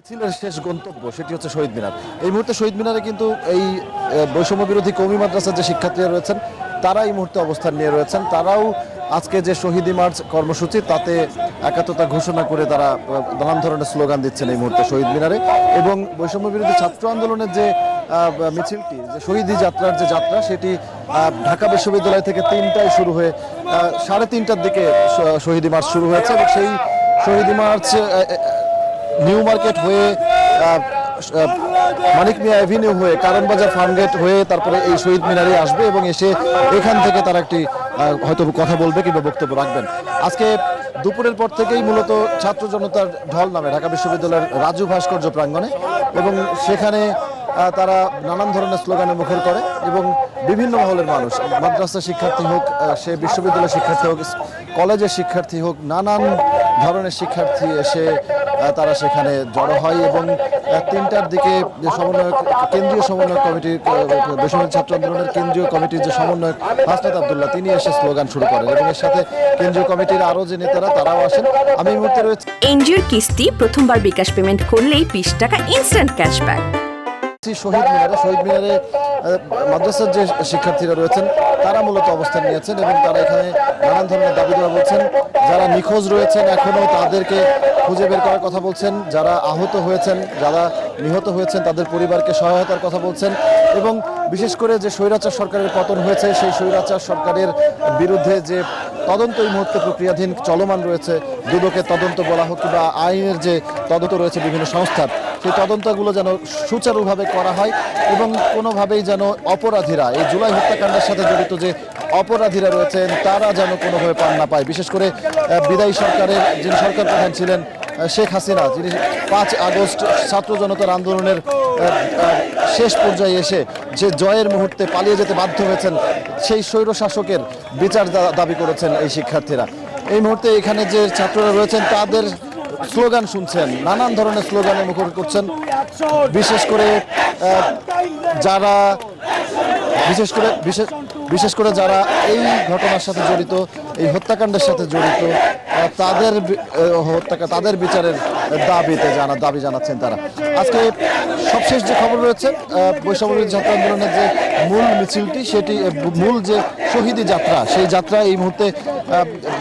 মিছিলের শেষ গন্তব্য সেটি হচ্ছে শহীদ মিনার। এই মুহূর্তে শহীদ মিনারে কিন্তু এই বৈষম্য বিরোধী কওমি মাদ্রাসার যে শিক্ষার্থীরা রয়েছেন তারা এই মুহূর্তে অবস্থান নিয়ে রয়েছেন। তারাও আজকে যে শহীদি মার্চ কর্মসূচি তাতে একাত্মতা ঘোষণা করে তারা নানান ধরনের স্লোগান দিচ্ছেন এই মুহূর্তে শহীদ মিনারে। এবং বৈষম্য বিরোধী ছাত্র আন্দোলনের যে মিছিলটি, যে শহীদি যাত্রার যে যাত্রা, সেটি ঢাকা বিশ্ববিদ্যালয় থেকে ৩টায় শুরু হয়ে ৩:30টার দিকে শহীদি মার্চ শুরু হয়েছে এবং সেই শহীদি মার্চ নিউ মার্কেট হয়ে মানিক মিয়া অ্যাভিনিউ হয়ে কারণ বাজার ফার্মগেট হয়ে তারপরে এই শহীদ মিনারে আসবে এবং এসে এখান থেকে তারা একটি হয়তো কথা বলবে কিংবা বক্তব্য রাখবেন। আজকে দুপুরের পর থেকেই মূলত ছাত্র জনতার ঢল নামে ঢাকা বিশ্ববিদ্যালয়ের রাজু ভাস্কর্য প্রাঙ্গণে এবং সেখানে তারা নানান ধরনের স্লোগানে মুখর করে এবং বিভিন্ন মহলের মানুষ, মাদ্রাসা শিক্ষার্থী হোক, সে বিশ্ববিদ্যালয়ের শিক্ষার্থী হোক, কলেজের শিক্ষার্থী হোক, নানান ধরনের শিক্ষার্থী এসে তারা সেখানে জড়ো হয় এবং ৩টার দিকে যে সমন্বয়ক, কেন্দ্রীয় সমন্বয়ক কমিটির, বৈষম্য ছাত্র আন্দোলনের কেন্দ্রীয় কমিটির যে সমন্বয়ক হাসনাত আব্দুল্লাহ, তিনি এসে স্লোগান শুরু করেন এবং এর সাথে কেন্দ্রীয় কমিটির আরও যে নেতারা তারাও আসেন। আমি এই মুহূর্তে রয়েছে এনজিওর কিস্তি প্রথমবার বিকাশ পেমেন্ট করলেই 20 টাকা ইনস্ট্যান্ট ক্যাশব্যাক। শহীদ মিনারে মাদ্রাসার যে শিক্ষার্থীরা রয়েছেন তারা মূলত অবস্থান নিয়েছেন এবং তারা এখানে নানান ধরনের দাবি দেওয়া বলছেন। যারা নিখোঁজ রয়েছেন এখনও তাদেরকে খুঁজে বের করার কথা বলছেন, যারা আহত হয়েছেন, যারা নিহত হয়েছেন তাদের পরিবারকে সহায়তার কথা বলছেন এবং বিশেষ করে যে স্বৈরাচার সরকারের পতন হয়েছে সেই স্বৈরাচার সরকারের বিরুদ্ধে যে তদন্ত এই মুহূর্তে প্রক্রিয়াধীন চলমান রয়েছে, দুদকের তদন্ত বলা হোক কিংবা আইনের যে তদন্ত রয়েছে বিভিন্ন সংস্থার, সেই তদন্তগুলো যেন সুচারুভাবে করা হয় এবং কোনোভাবেই যেন অপরাধীরা, এই জুলাই হত্যাকাণ্ডের সাথে জড়িত যে অপরাধীরা রয়েছেন তারা যেন কোনোভাবে পার না পায়। বিশেষ করে বিদায়ী সরকারের যিনি সরকার প্রধান ছিলেন শেখ হাসিনা, যিনি 5 আগস্ট ছাত্র জনতার আন্দোলনের শেষ পর্যায়ে এসে যে জয়ের মুহূর্তে পালিয়ে যেতে বাধ্য হয়েছেন, সেই স্বৈর শাসকের বিচার দাবি করেছেন এই শিক্ষার্থীরা। এই মুহূর্তে এখানে যে ছাত্ররা রয়েছেন তাদের স্লোগান শুনছেন, নানান ধরনের স্লোগানে মুখর করছেন। বিশেষ করে যারা বিশেষ করে যারা এই ঘটনার সাথে জড়িত, এই হত্যাকাণ্ডের সাথে জড়িত, তাদের বিচারের দাবি জানাচ্ছেন তারা। আজকে সবশেষ যে খবর রয়েছে, বৈষম্য বিরোধী ছাত্র আন্দোলনের যে মূল মিছিলটি, সেটি মূল যে শহীদি যাত্রা, সেই যাত্রা এই মুহূর্তে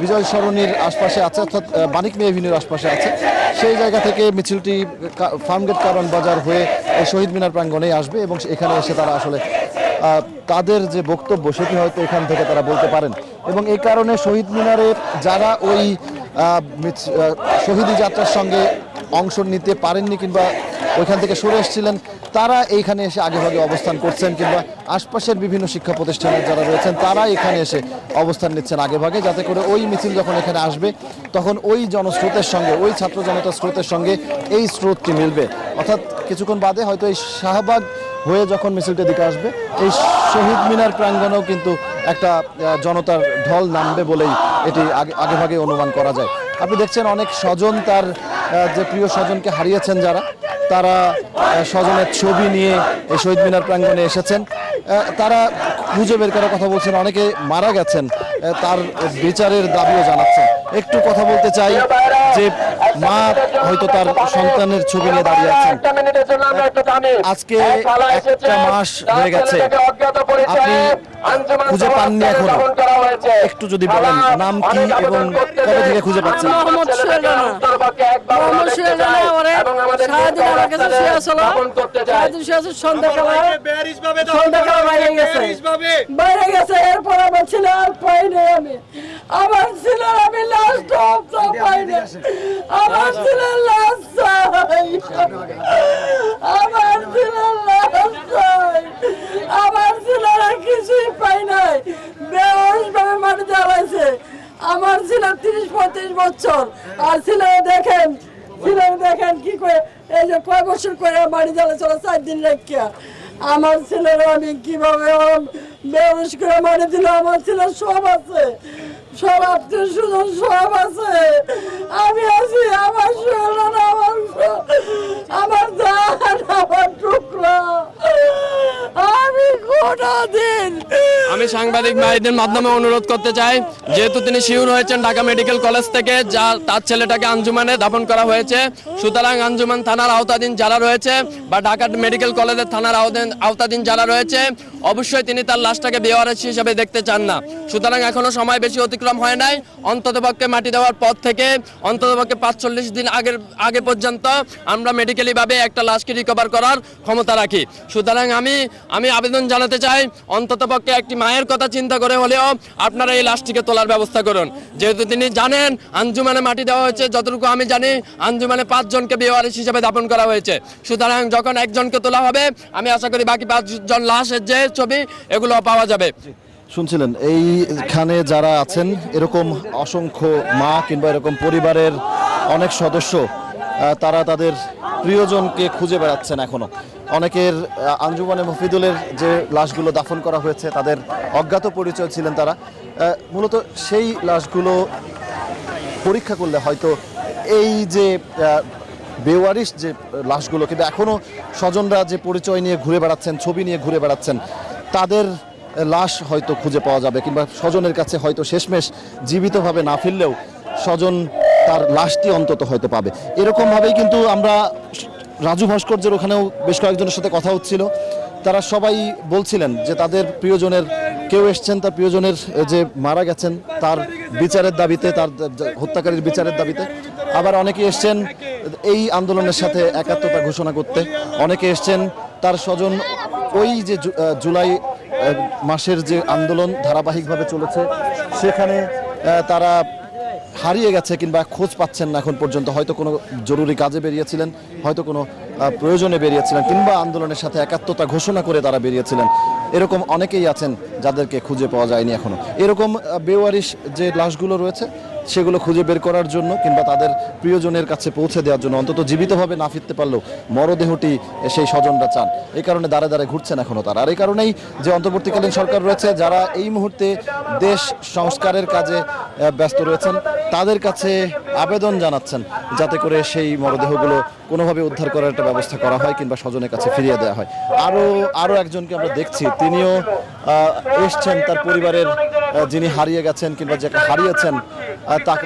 বিজয় সরণির আশপাশে আছে, অর্থাৎ মানিক মিয়া এভিনিউর আশপাশে আছে। সেই জায়গা থেকে মিছিলটি ফার্মগেট কারণ বাজার হয়ে শহীদ মিনার প্রাঙ্গণে আসবে এবং এখানে এসে তারা আসলে তাদের যে বক্তব্য সেটি হয়তো এখান থেকে তারা বলতে পারেন এবং এই কারণে শহীদ মিনারে যারা ওই শহীদি যাত্রার সঙ্গে অংশ নিতে পারেননি কিংবা ওইখান থেকে সরে এসেছিলেন, তারা এইখানে এসে আগেভাগে অবস্থান করছেন কিংবা আশপাশের বিভিন্ন শিক্ষা প্রতিষ্ঠানের যারা রয়েছেন তারা এখানে এসে অবস্থান নিচ্ছেন আগেভাগে, যাতে করে ওই মিছিল যখন এখানে আসবে তখন ওই জনস্রোতের সঙ্গে, ওই ছাত্র জনতার স্রোতের সঙ্গে এই স্রোতটি মিলবে। অর্থাৎ কিছুক্ষণ বাদে হয়তো এই শাহবাগ হয়ে যখন মিছিলটা দিকে আসবে, এই শহীদ মিনার প্রাঙ্গণেও কিন্তু একটা জনতার ঢল নামবে বলেই এটি আগেভাগে অনুমান করা যায়। আপনি দেখছেন অনেক স্বজন তার যে প্রিয় স্বজনকে হারিয়েছেন যারা, তারা স্বজনের ছবি নিয়ে এই শহীদ মিনার প্রাঙ্গণে এসেছেন। তারা খুঁজে বের করার কথা বলছেন, অনেকে মারা গেছেন, তার বিচারের দাবিও জানাচ্ছেন। একটু কথা বলতে চাই যে মা হয়তো তার সন্তানের ছবি নিয়ে দাঁড়িয়ে আছেন। আজকে 1 মাস হয়ে গেছে, আপনি খুঁজে পাননি এখনো, একটু যদি বলেন নাম কি এবং কবে থেকে খুঁজে পাচ্ছেন? আমার ছেলে আমি লাস্ট পাইনি, আমার ছেলে লাস্ট, আমার ছেলে লাস্ট, আমার ছেলেরা কিছুই পাই নাই, বেহস ভাবে মাটি জ্বালাইছে। আমার ছেলে 30-35 বছর, আর ছেলে দেখেন কি করে, এই যে কয় বছর করে মাটি জ্বালা চলো 4 দিন রেখা। আমার ছেলেরা আমি কিভাবে বেহস করে মাটি দিল। আমার ছেলে সব আছে, সব আত্মীয় স্বজন সব আছে, আমি আছি, আমার শরীর, আমার দান, আমার টুকরা। আমি কোনদিন আমি সাংবাদিক ভাইদের মাধ্যমে অনুরোধ করতে চাই, যেহেতু তিনি শিওর হয়েছেন ঢাকা মেডিকেল কলেজ থেকে যা তার ছেলেটাকে আঞ্জুমানে দাফন করা হয়েছে, সুতরাং আঞ্জুমান থানার আওতাধীন যারা রয়েছে বা ঢাকা মেডিকেল কলেজের থানার আওতাধীন যারা রয়েছে অবশ্যই তিনি তার লাশটাকে বেওয়ারিশ হিসেবে দেখতে চান না। সুতরাং এখনো সময় বেশি অতিক্রম হয় নাই, অন্ততপক্ষে মাটি দেওয়ার পর থেকে অন্ততপক্ষে 45 দিন আগে পর্যন্ত আমরা মেডিকেলি ভাবে একটা লাশকে রিকভার করার ক্ষমতা রাখি। সুতরাং আমি আবেদন জানাতে চাই, অন্ততপক্ষে একটি মায়ের কথা চিন্তা করে হলেও আপনারা এই লাশটিকে তোলার ব্যবস্থা করুন। যেহেতু তিনি জানেন আঞ্জুমানে মাটি দেওয়া হয়েছে, যতটুকু আমি জানি আঞ্জুমানে 5 জনকে বেওয়ারিশ হিসেবে দাফন করা হয়েছে। সুতরাং যখন একজনকে তোলা হবে আমি আশা করি বাকি 5 জন লাশের যে ছবি এগুলো পাওয়া যাবে। শুনছিলেন এইখানে যারা আছেন এরকম অসংখ্য মা কিংবা এরকম পরিবারের অনেক সদস্য তারা তাদের প্রিয়জনকে খুঁজে বেড়াচ্ছেন এখনো। অনেকের আঞ্জুমানে মফিদুলের যে লাশগুলো দাফন করা হয়েছে তাদের অজ্ঞাত পরিচয় ছিলেন তারা। মূলত সেই লাশগুলো পরীক্ষা করলে হয়তো এই যে বেওয়ারিশ যে লাশগুলো, কিন্তু এখনও স্বজনরা যে পরিচয় নিয়ে ঘুরে বেড়াচ্ছেন, ছবি নিয়ে ঘুরে বেড়াচ্ছেন, তাদের লাশ হয়তো খুঁজে পাওয়া যাবে কিংবা স্বজনের কাছে হয়তো শেষমেশ জীবিতভাবে না ফিরলেও স্বজন তার লাশটি অন্তত হয়তো পাবে। এরকমভাবেই কিন্তু আমরা রাজু ভাস্কর্যের ওখানেও বেশ কয়েকজনের সাথে কথা হচ্ছিল, তারা সবাই বলছিলেন যে তাদের প্রিয়জনের কেউ এসছেন তার প্রিয়জনের যে মারা গেছেন তার বিচারের দাবিতে, তার হত্যাকারীর বিচারের দাবিতে। আবার অনেকে এসছেন এই আন্দোলনের সাথে একাত্মতা ঘোষণা করতে, অনেকে এসছেন তার স্বজন ওই যে জুলাই মাসের যে আন্দোলন ধারাবাহিকভাবে চলেছে সেখানে তারা হারিয়ে গেছে কিংবা খোঁজ পাচ্ছেন না এখন পর্যন্ত, হয়তো কোনো জরুরি কাজে বেরিয়েছিলেন, হয়তো কোনো প্রয়োজনে বেরিয়েছিলেন কিংবা আন্দোলনের সাথে একাত্মতা ঘোষণা করে তারা বেরিয়েছিলেন। এরকম অনেকেই আছেন যাদেরকে খুঁজে পাওয়া যায়নি এখনো। এরকম বেওয়ারিশ যে লাশগুলো রয়েছে সেগুলো খুঁজে বের করার জন্য কিংবা তাদের প্রিয়জনের কাছে পৌঁছে দেওয়ার জন্য, অন্তত জীবিতভাবে না ফিরতে পারলেও মরদেহটি সেই স্বজনরা চান। এই কারণে দাঁড়ে দাঁড়ে ঘুরছেন এখনো তারা। আর এই কারণেই যে অন্তর্বর্তীকালীন সরকার রয়েছে, যারা এই মুহূর্তে দেশ সংস্কারের কাজে ব্যস্ত রয়েছেন, তাদের কাছে আবেদন জানাচ্ছেন যাতে করে সেই মরদেহগুলো কোনোভাবে উদ্ধার করার একটা ব্যবস্থা করা হয় কিংবা স্বজনের কাছে ফিরিয়ে দেওয়া হয়। আরও একজনকে আমরা দেখছি, তিনিও এসছেন তার পরিবারের যিনি হারিয়ে গেছেন কিংবা যাকে হারিয়েছেন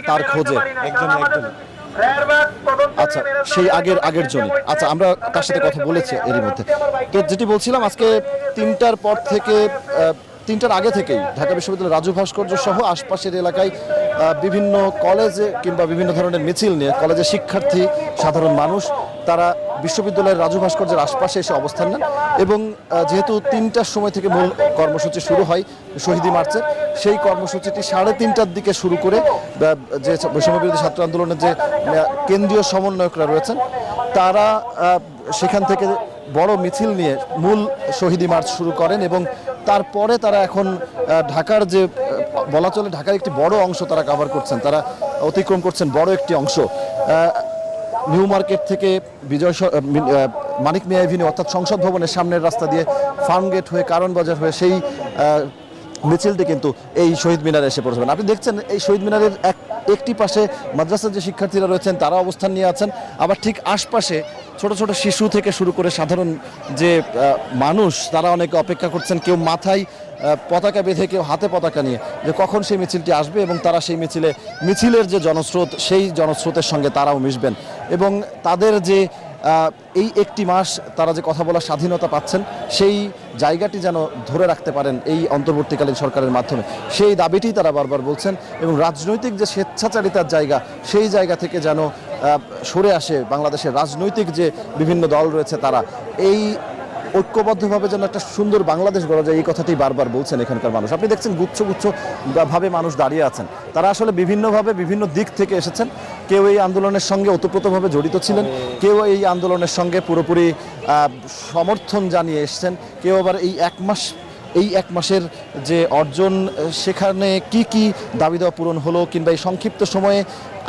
তার খোঁজে। একজন আচ্ছা, সেই আগের জনই। আচ্ছা, আমরা তার সাথে কথা বলেছি এরই মধ্যে। তো যেটি বলছিলাম, আজকে 3টার পর থেকে 3টার আগে থেকেই ঢাকা বিশ্ববিদ্যালয়ের রাজু ভাস্কর্য সহ আশপাশের এলাকায় বিভিন্ন কলেজে কিংবা বিভিন্ন ধরনের মিছিল নিয়ে কলেজের শিক্ষার্থী, সাধারণ মানুষ তারা বিশ্ববিদ্যালয়ের রাজু ভাস্কর্যের আশপাশে এসে অবস্থান নেন এবং যেহেতু 3টার সময় থেকে মূল কর্মসূচি শুরু হয় শহীদি মার্চের, সেই কর্মসূচিটি 3:30টার দিকে শুরু করে যে বৈষম্যবিরোধী ছাত্র আন্দোলনের যে কেন্দ্রীয় সমন্বয়করা রয়েছেন তারা সেখান থেকে বড় মিছিল নিয়ে মূল শহীদি মার্চ শুরু করেন এবং তারপরে তারা এখন ঢাকার যে বলা চলে ঢাকার একটি বড় অংশ তারা কভার করছেন, তারা অতিক্রম করছেন বড় একটি অংশ। নিউ মার্কেট থেকে মানিক মিয়া এভিনিউ অর্থাৎ সংসদ ভবনের সামনের রাস্তা দিয়ে ফার্মগেট হয়ে কারণ বাজার হয়ে সেই মিছিলটি কিন্তু এই শহীদ মিনারে এসে পৌঁছবেন। আপনি দেখছেন এই শহীদ মিনারের একটি পাশে মাদ্রাসার যে শিক্ষার্থীরা রয়েছেন তারা অবস্থান নিয়ে আছেন, আবার ঠিক আশপাশে ছোট ছোট শিশু থেকে শুরু করে সাধারণ যে মানুষ তারা অনেকে অপেক্ষা করছেন, কেউ মাথায় পতাকা বেঁধে, কেউ হাতে পতাকা নিয়ে, যে কখন সেই মিছিলটি আসবে এবং তারা সেই মিছিলের যে জনস্রোত সেই জনস্রোতের সঙ্গে তারাও মিশবেন এবং তাদের যে এই একটি মাস তারা যে কথা বলার স্বাধীনতা পাচ্ছেন সেই জায়গাটি যেন ধরে রাখতে পারেন এই অন্তর্বর্তীকালীন সরকারের মাধ্যমে, সেই দাবিটি তারা বারবার বলছেন এবং রাজনৈতিক যে স্বেচ্ছাচারিতার জায়গা সেই জায়গা থেকে যেন সরে আসে বাংলাদেশের রাজনৈতিক যে বিভিন্ন দল রয়েছে তারা, এই ঐক্যবদ্ধভাবে যেন একটা সুন্দর বাংলাদেশ গড়া যায় এই কথাটি বারবার বলছেন এখানকার মানুষ। আপনি দেখছেন গুচ্ছ ভাবে মানুষ দাঁড়িয়ে আছেন, তারা আসলে বিভিন্নভাবে বিভিন্ন দিক থেকে এসেছেন। কেউ এই আন্দোলনের সঙ্গে ওতপ্রোতভাবে জড়িত ছিলেন, কেউ এই আন্দোলনের সঙ্গে পুরোপুরি সমর্থন জানিয়ে এসেছেন, কেউ আবার এই এক মাসের যে অর্জন সেখানে কি দাবি দেওয়া পূরণ হলো কিংবা এই সংক্ষিপ্ত সময়ে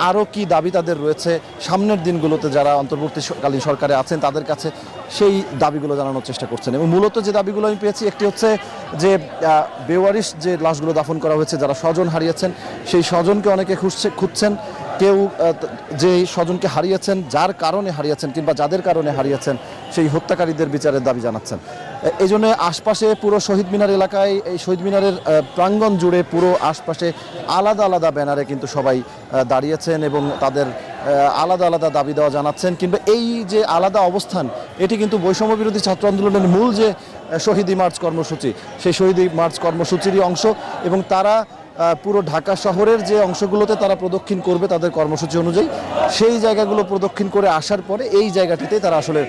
আরও কি দাবি তাদের রয়েছে সামনের দিনগুলোতে যারা অন্তর্বর্তীকালীন সরকারে আছেন তাদের কাছে, সেই দাবিগুলো জানানোর চেষ্টা করছেন। এবং মূলত যে দাবিগুলো আমি পেয়েছি, একটি হচ্ছে যে বেওয়ারিশ যে লাশগুলো দাফন করা হয়েছে, যারা স্বজন হারিয়েছেন সেই স্বজনকে অনেকে খুঁজছেন, কেউ যে স্বজনকে হারিয়েছেন, যার কারণে হারিয়েছেন কিংবা যাদের কারণে হারিয়েছেন সেই হত্যাকারীদের বিচারের দাবি জানাচ্ছেন। এই জন্য আশপাশে পুরো শহীদ মিনার এলাকায়, এই শহীদ মিনারের প্রাঙ্গণ জুড়ে পুরো আশপাশে আলাদা আলাদা ব্যানারে কিন্তু সবাই দাঁড়িয়েছেন এবং তাদের আলাদা আলাদা দাবি দেওয়া জানাচ্ছেন। কিংবা এই যে আলাদা অবস্থান, এটি কিন্তু বৈষম্য বিরোধী ছাত্র আন্দোলনের মূল যে শহীদি মার্চ কর্মসূচি, সেই শহীদি মার্চ কর্মসূচিরই অংশ। এবং তারা পুরো ঢাকা শহরের যে অংশগুলোতে তারা প্রদক্ষিণ করবে তাদের কর্মসূচি অনুযায়ী, সেই জায়গাগুলো প্রদক্ষিণ করে আসার পরে এই জায়গাটিতে তারা আসলে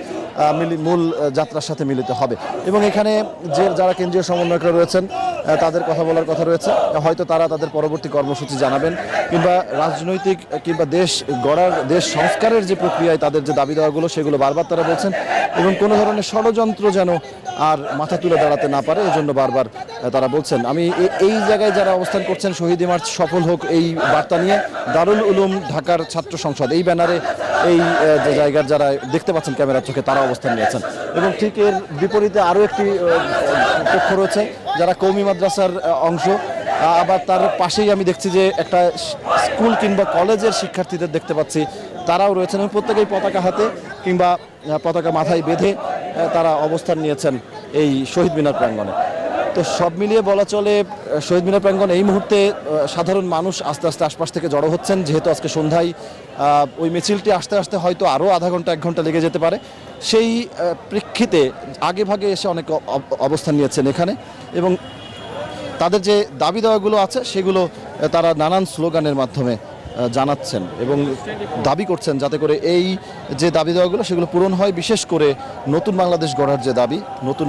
মূল যাত্রার সাথে মিলিত হবে। এবং এখানে যে যারা কেন্দ্রীয় সমন্বয়করা রয়েছেন তাদের কথা বলার কথা রয়েছে, হয়তো তারা তাদের পরবর্তী কর্মসূচি জানাবেন, কিংবা রাজনৈতিক কিংবা দেশ গড়ার, দেশ সংস্কারের যে প্রক্রিয়ায় তাদের যে দাবি দেওয়াগুলো সেগুলো বারবার তারা বলছেন। এবং কোনো ধরনের ষড়যন্ত্র যেন আর মাথা তুলে দাঁড়াতে না পারে, এজন্য বারবার তারা বলছেন। আমি এই জায়গায় যারা অবস্থান করছেন, শহীদ মার্চ সফল হোক এই বার্তা নিয়ে দারুল উলুম ঢাকার ছাত্র সংসদ এই ব্যানারে এই যে জায়গার যারা দেখতে পাচ্ছেন ক্যামেরার চোখে, তারা অবস্থান নিয়েছেন। এবং ঠিক এর বিপরীতে আরও একটি পক্ষ রয়েছে যারা কওমি মাদ্রাসার অংশ, আবার তার পাশেই আমি দেখছি যে একটা স্কুল কিংবা কলেজের শিক্ষার্থীদের দেখতে পাচ্ছি, তারাও রয়েছেন এবং প্রত্যেকেই পতাকা হাতে কিংবা পতাকা মাথায় বেঁধে তারা অবস্থান নিয়েছেন এই শহীদ মিনার প্রাঙ্গণে। তো সব মিলিয়ে বলা চলে শহীদ মিনার প্রাঙ্গণ এই মুহূর্তে সাধারণ মানুষ আস্তে আস্তে আশপাশ থেকে জড়ো হচ্ছেন, যেহেতু আজকে সন্ধ্যায় ওই মিছিলটি আসতে আসতে হয়তো আরও আধা ঘন্টা 1 ঘন্টা লেগে যেতে পারে। সেই প্রেক্ষিতে আগে ভাগে এসে অনেক অবস্থান নিয়েছেন এখানে এবং তাদের যে দাবি দেওয়াগুলো আছে সেগুলো তারা নানান স্লোগানের মাধ্যমে জানাচ্ছেন এবং দাবি করছেন যাতে করে এই যে দাবি দেওয়াগুলো সেগুলো পূরণ হয়। বিশেষ করে নতুন বাংলাদেশ গড়ার যে দাবি, নতুন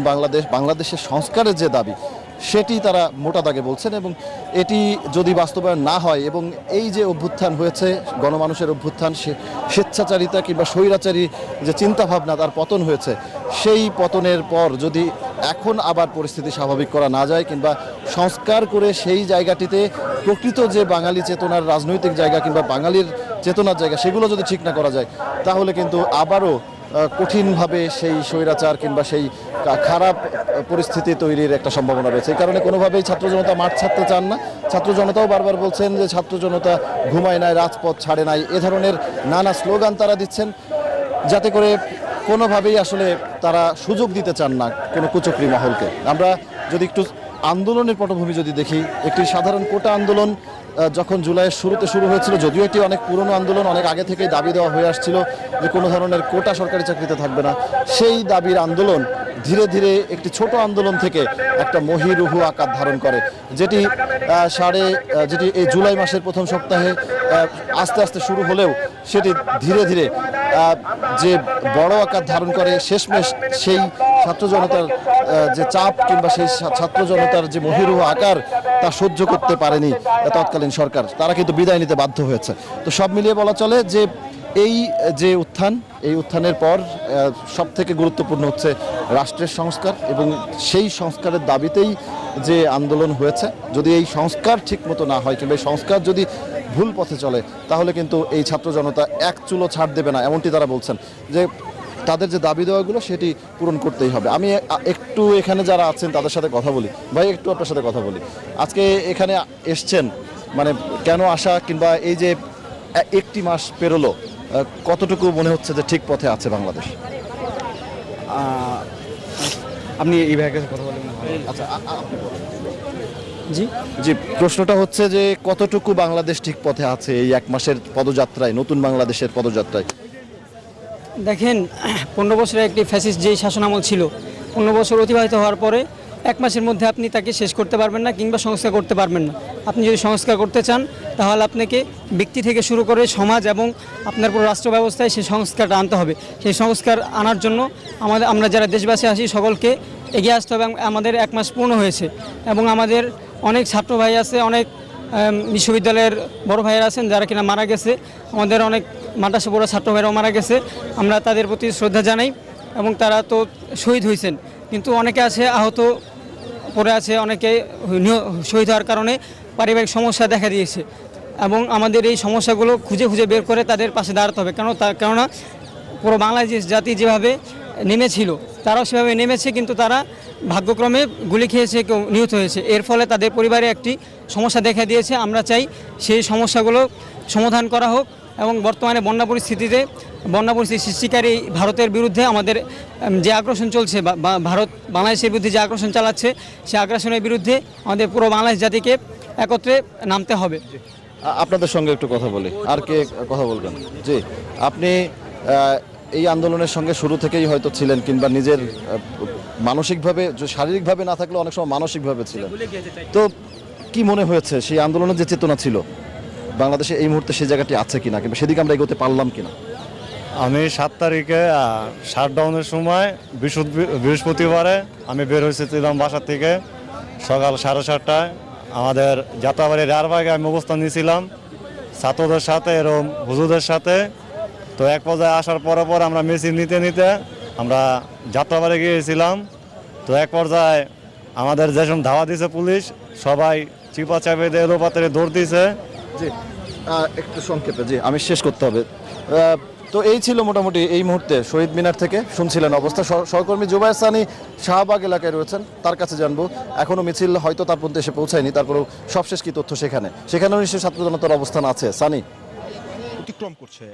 বাংলাদেশের সংস্কারের যে দাবি, সেটি তারা মোটা দাগে বলছেন। এবং এটি যদি বাস্তবায়ন না হয় এবং এই যে অভ্যুত্থান হয়েছে, গণমানুষের অভ্যুত্থান, স্বেচ্ছাচারিতা কিংবা স্বৈরাচারী যে চিন্তাভাবনা তার পতন হয়েছে, সেই পতনের পর যদি এখন আবার পরিস্থিতি স্বাভাবিক করা না যায় কিংবা সংস্কার করে সেই জায়গাটিতে প্রকৃত যে বাঙালি চেতনার রাজনৈতিক জায়গা কিংবা বাঙালির চেতনার জায়গা সেগুলো যদি ঠিক না করা যায়, তাহলে কিন্তু আবারও কঠিনভাবে সেই স্বৈরাচার কিংবা সেই খারাপ পরিস্থিতি তৈরির একটা সম্ভাবনা রয়েছে। এই কারণে কোনোভাবেই ছাত্র জনতা মাঠ ছাড়তে চান না। ছাত্র জনতাও বারবার বলছেন যে ছাত্র জনতা ঘুমায় নাই, রাজপথ ছাড়ে নাই, এ ধরনের নানা স্লোগান তারা দিচ্ছেন, যাতে করে কোনোভাবেই আসলে তারা সুযোগ দিতে চান না কোনো কুচক্রী মহলকে। আমরা যদি একটু আন্দোলনের পটভূমি যদি দেখি, একটি সাধারণ কোটা আন্দোলন যখন জুলাইয়ের শুরুতে শুরু হয়েছিল, যদিও এটি অনেক পুরনো আন্দোলন, অনেক আগে থেকেই দাবি দেওয়া হয়ে আসছিল যে কোনো ধরনের কোটা সরকারি চাকরিতে থাকবে না, সেই দাবির আন্দোলন ধীরে ধীরে একটি ছোট আন্দোলন থেকে একটা মহীরুহু আকার ধারণ করে, যেটি এই জুলাই মাসের প্রথম সপ্তাহে আস্তে আস্তে শুরু হলেও সেটি ধীরে ধীরে যে বড় আকার ধারণ করে, শেষমেশ সেই ছাত্র জনতার যে চাপ কিংবা সেই ছাত্র জনতার যে মহীরুহ আকার তা সহ্য করতে পারেনি তৎকালীন সরকার, তারা কিন্তু বিদায় নিতে বাধ্য হয়েছে। তো সব মিলিয়ে বলা চলে যে এই যে উত্থান, এই উত্থানের পর সব থেকে গুরুত্বপূর্ণ হচ্ছে রাষ্ট্রের সংস্কার এবং সেই সংস্কারের দাবিতেই যে আন্দোলন হয়েছে। যদি এই সংস্কার ঠিক মতো না হয় কিংবা এই সংস্কার যদি ভুল পথে চলে, তাহলে কিন্তু এই ছাত্র জনতা এক চুলো ছাড় দেবে না, এমনটি তারা বলছেন যে তাদের যে দাবি দেওয়াগুলো সেটি পূরণ করতেই হবে। আমি একটু এখানে যারা আছেন তাদের সাথে কথা বলি। ভাই, একটু আপনার সাথে কথা বলি। আজকে এখানে এসছেন, মানে কেন আসা, কিংবা এই যে 1টি মাস পেরোলো, কতটুকু মনে হচ্ছে যে ঠিক পথে আছে বাংলাদেশ? আপনি এই ভাইয়ের কাছে কথা বলেন। আচ্ছা, জি জি, প্রশ্নটা হচ্ছে যে কতটুকু বাংলাদেশ ঠিক পথে আছে এই 1 মাসের পদযাত্রায়, নতুন বাংলাদেশের পদযাত্রায়? দেখেন, 15 বছরের একটি ফ্যাসিস্ট যেই শাসনামল ছিল, 15 বছর অতিবাহিত হওয়ার পরে 1 মাসের মধ্যে আপনি তাকে শেষ করতে পারবেন না কিংবা সংস্কার করতে পারবেন না। আপনি যদি সংস্কার করতে চান, তাহলে আপনাকে ব্যক্তি থেকে শুরু করে সমাজ এবং আপনার পুরো রাষ্ট্র ব্যবস্থায় সেই সংস্কারটা আনতে হবে। সেই সংস্কার আনার জন্য আমরা যারা দেশবাসী আছি সকলকে এগিয়ে আসতে হবে। আমাদের 1 মাস পূর্ণ হয়েছে এবং আমাদের অনেক ছাত্র ভাই আছে, অনেক বিশ্ববিদ্যালয়ের বড় ভাইয়েরা আছেন যারা কিনা মারা গেছে, আমাদের অনেক মাদ্রাসা পড়া ছাত্র ভাইরাও মারা গেছে। আমরা তাদের প্রতি শ্রদ্ধা জানাই এবং তারা তো শহীদ হয়েছেন, কিন্তু অনেকে আছে আহত পড়ে আছে, অনেকে শহীদ হওয়ার কারণে পারিবারিক সমস্যা দেখা দিয়েছে এবং আমাদের এই সমস্যাগুলো খুঁজে খুঁজে বের করে তাদের পাশে দাঁড়াতে হবে। কেননা পুরো বাংলাদেশ জাতি যেভাবে নেমেছিল তারাও সেভাবে নেমেছে, কিন্তু তারা ভাগ্যক্রমে গুলি খেয়েছে, কেউ নিহত হয়েছে। এর ফলে তাদের পরিবারে একটি সমস্যা দেখা দিয়েছে। আমরা চাই সেই সমস্যাগুলো সমাধান করা হোক এবং বর্তমানে বন্যা পরিস্থিতি সৃষ্টিকারী ভারতের বিরুদ্ধে আমাদের যে আগ্রাসন চলছে বা ভারত বাংলাদেশের বিরুদ্ধে যে আগ্রাসন চালাচ্ছে সেই আগ্রাসনের বিরুদ্ধে আমাদের পুরো বাংলাদেশ জাতিকে একত্রে নামতে হবে। আপনাদের সঙ্গে একটু কথা বলি, আর কে কথা বলবেন? জি, আপনি এই আন্দোলনের সঙ্গে শুরু থেকেই হয়তো ছিলেন, কিংবা নিজের মানসিকভাবে, শারীরিকভাবে না থাকলেও অনেক সময় মানসিকভাবে ছিলেন। তো কি মনে হয়েছে সেই আন্দোলনের যে চেতনা ছিল বাংলাদেশে এই মুহূর্তে সেই জায়গাটি আছে কিনা, কিংবা সেদিকে আমরা এগোতে পারলাম কিনা? আমি 7 তারিখে শাটডাউনের সময় বৃহস্পতিবারে আমি বের হয়েছিলাম বাসা থেকে সকাল 7:30টায়। আমাদের যাত্রাবাড়ি রারবাগে আমি অবস্থান নিয়েছিলাম ছাত্রদের সাথে এরকম হুজুরদের সাথে। তো এক পর্যায়ে আসার পর আমরা মিছিল নিতে নিতে আমরা যাত্রাবাড়ি গিয়েছিলাম। তো এক পর্যায়ে আমাদের যেসব ধাওয়া দিয়েছে পুলিশ, সবাই চিপা চাপে দিয়ে এলোপাতারে দৌড় দিয়েছে। জি, একটু সংক্ষেপে, জি আমি শেষ করতে হবে। তো এই ছিল মোটামুটি এই মুহূর্তে শহীদ মিনার থেকে শুনছিলেন অবস্থা। সহকর্মী জুবায়ের সানি শাহবাগ এলাকায় রয়েছেন, তার কাছে জানবো। এখনো মিছিল হয়তো তার পর্যন্ত এসে পৌঁছায়নি, তারপরেও সবশেষ কি তথ্য সেখানেও নিশ্চয়ই ছাত্র জনতার অবস্থান আছে। সানি, অতিক্রম করছে।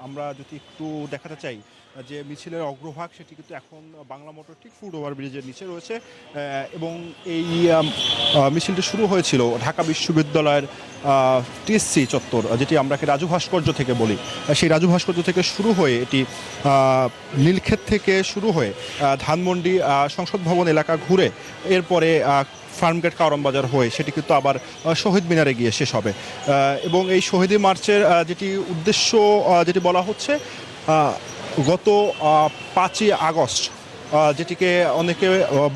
আমরা যদি একটু দেখাতে চাই যে মিছিলের অগ্রভাগ সেটি কিন্তু এখন বাংলা মোটর ঠিক ফুট ওভারব্রিজের নিচে রয়েছে, এবং এই মিছিলটি শুরু হয়েছিল ঢাকা বিশ্ববিদ্যালয়ের টিএসসি চত্বর, যেটি আমরা রাজু ভাস্কর্য থেকে বলি, সেই রাজু ভাস্কর্য থেকে শুরু হয়ে এটি নীলক্ষেত থেকে শুরু হয়ে ধানমন্ডি সংসদ ভবন এলাকা ঘুরে এরপরে ফার্মগেট কারণ বাজার হয়ে সেটি কিন্তু আবার শহীদ মিনারে গিয়ে শেষ হবে। এবং এই শহীদ মার্চের যেটি উদ্দেশ্য যেটি বলা হচ্ছে, গত 5ই আগস্ট, যেটিকে অনেকে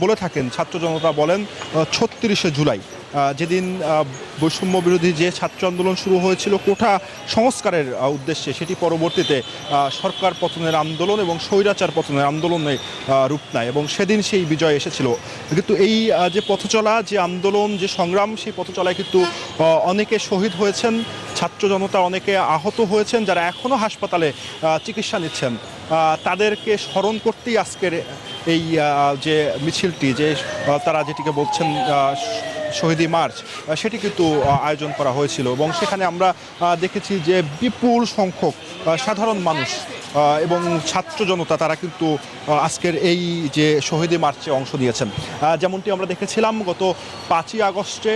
বলে থাকেন, ছাত্র জনতা বলেন 36শে জুলাই, যেদিন বৈষম্য বিরোধী যে ছাত্র আন্দোলন শুরু হয়েছিল কোটা সংস্কারের উদ্দেশ্যে, সেটি পরবর্তীতে সরকার পতনের আন্দোলন এবং স্বৈরাচার পতনের আন্দোলনে রূপ নেয়, এবং সেদিন সেই বিজয় এসেছিল। কিন্তু এই যে পথচলা, যে আন্দোলন, যে সংগ্রাম, সেই পথচলায় কিন্তু অনেকে শহীদ হয়েছেন, ছাত্র জনতা অনেকে আহত হয়েছেন, যারা এখনও হাসপাতালে চিকিৎসা নিচ্ছেন। তাদেরকে স্মরণ করতেই আজকের এই যে মিছিলটি, যে তারা যেটিকে বলছেন শহীদি মার্চ, সেটি কিন্তু আয়োজন করা হয়েছিল। এবং সেখানে আমরা দেখেছি যে বিপুল সংখ্যক সাধারণ মানুষ এবং ছাত্র জনতা তারা কিন্তু আজকের এই যে শহীদি মার্চে অংশ নিয়েছেন। যেমনটি আমরা দেখেছিলাম গত 5ই আগস্টে,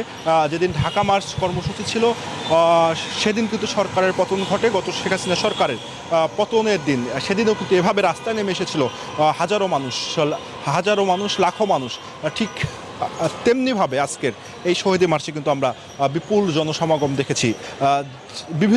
যেদিন ঢাকা মার্চ কর্মসূচি ছিল, সেদিন কিন্তু সরকারের পতন ঘটে, গত শেখ হাসিনা সরকারের পতনের দিন। সেদিনও কিন্তু এভাবে রাস্তায় নেমে এসেছিল হাজারো মানুষ, লাখো মানুষ। ঠিক তেমনিভাবে আজকের এই শহীদি মার্চে কিন্তু আমরা বিপুল জনসমাগম দেখেছি। বিভিন্ন